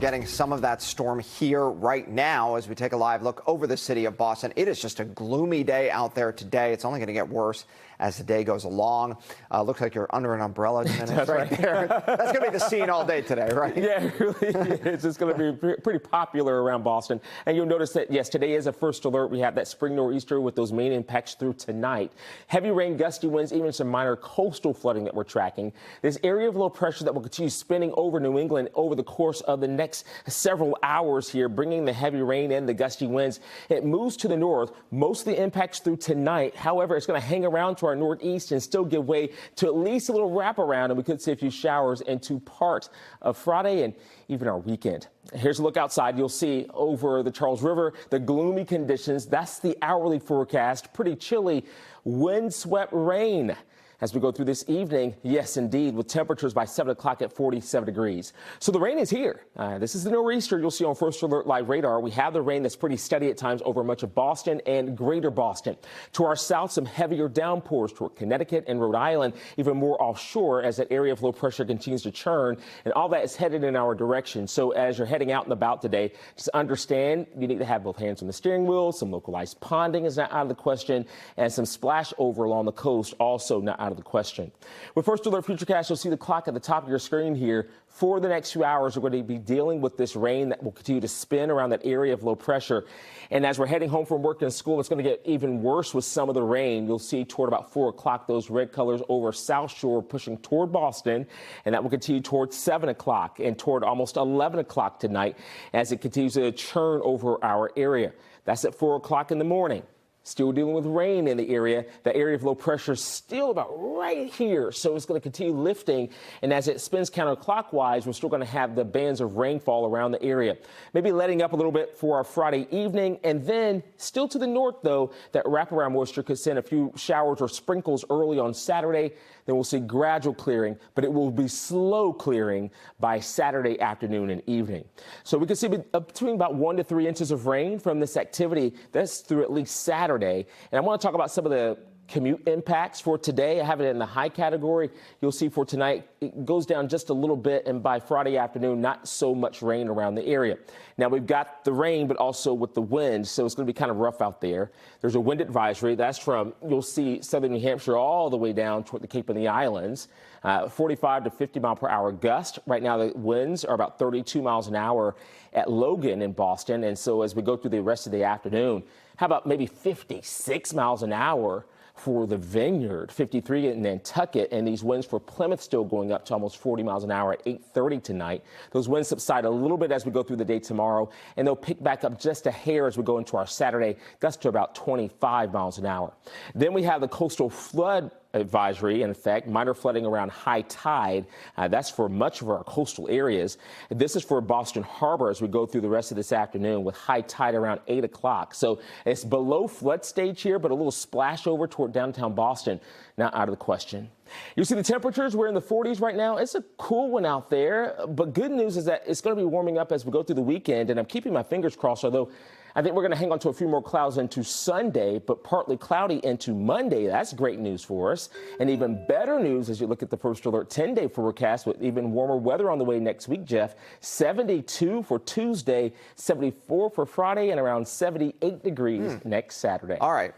Getting some of that storm here right now as we take a live look over the city of Boston. It is just a gloomy day out there today. It's only going to get worse as the day goes along. Looks like you're under an umbrella, Dennis, right there. That's going to be the scene all day today, right? Yeah, it really is. It's going to be pretty popular around Boston. And you'll notice that, yes, today is a first alert. We have that spring nor'easter with those main impacts through tonight. Heavy rain, gusty winds, even some minor coastal flooding that we're tracking. This area of low pressure that will continue spinning over New England over the course of the next several hours here, bringing the heavy rain and the gusty winds. It moves to the north. Most of the impacts through tonight. However, it's going to hang around to our northeast and still give way to at least a little wraparound, and we could see a few showers into part of Friday and even our weekend. Here's a look outside. You'll see over the Charles River the gloomy conditions. That's the hourly forecast. Pretty chilly, windswept rain as we go through this evening. Yes, indeed, with temperatures by 7 o'clock at 47 degrees. So the rain is here. This is the nor'easter you'll see on First Alert Live radar. We have the rain that's pretty steady at times over much of Boston and greater Boston. To our south, some heavier downpours toward Connecticut and Rhode Island, even more offshore as that area of low pressure continues to churn, and all that is headed in our direction. So as you're heading out and about today, just understand you need to have both hands on the steering wheel. Some localized ponding is not out of the question, and some splash over along the coast also not out of the question. With First Alert Futurecast, you'll see the clock at the top of your screen here. For the next few hours, we're going to be dealing with this rain that will continue to spin around that area of low pressure. And as we're heading home from work and school, it's going to get even worse with some of the rain. You'll see toward about 4 o'clock those red colors over South Shore pushing toward Boston, and that will continue toward 7 o'clock and toward almost 11 o'clock tonight as it continues to churn over our area. That's at 4 o'clock in the morning. Still dealing with rain in the area. The area of low pressure is still about right here, so it's going to continue lifting. And as it spins counterclockwise, we're still going to have the bands of rainfall around the area. Maybe letting up a little bit for our Friday evening. And then still to the north, though, that wraparound moisture could send a few showers or sprinkles early on Saturday. Then we'll see gradual clearing, but it will be slow clearing by Saturday afternoon and evening. So we could see between about 1 to 3 inches of rain from this activity. That's through at least Saturday. And I want to talk about some of the commute impacts for today. I have it in the high category. You'll see for tonight, it goes down just a little bit, and by Friday afternoon, not so much rain around the area. Now, we've got the rain, but also with the wind, so it's going to be kind of rough out there. There's a wind advisory. That's from, you'll see, southern New Hampshire all the way down toward the Cape and the Islands. 45 to 50 mile per hour gust. Right now, the winds are about 32 miles an hour at Logan in Boston. And so as we go through the rest of the afternoon, how about maybe 56 miles an hour for the Vineyard, 53 in Nantucket, and these winds for Plymouth still going up to almost 40 miles an hour at 8:30 tonight. Those winds subside a little bit as we go through the day tomorrow, and they'll pick back up just a hair as we go into our Saturday, gusts to about 25 miles an hour. Then we have the coastal flood advisory in effect, minor flooding around high tide. That's for much of our coastal areas. This is for Boston Harbor as we go through the rest of this afternoon with high tide around 8 o'clock. So it's below flood stage here, but a little splash over toward downtown Boston, not out of the question. You see the temperatures, we're in the 40s right now. It's a cool one out there, but good news is that it's going to be warming up as we go through the weekend, and I'm keeping my fingers crossed, although I think we're going to hang on to a few more clouds into Sunday, but partly cloudy into Monday. That's great news for us. And even better news as you look at the First Alert 10-day forecast with even warmer weather on the way next week, Jeff. 72 for Tuesday, 74 for Friday, and around 78 degrees next Saturday. All right.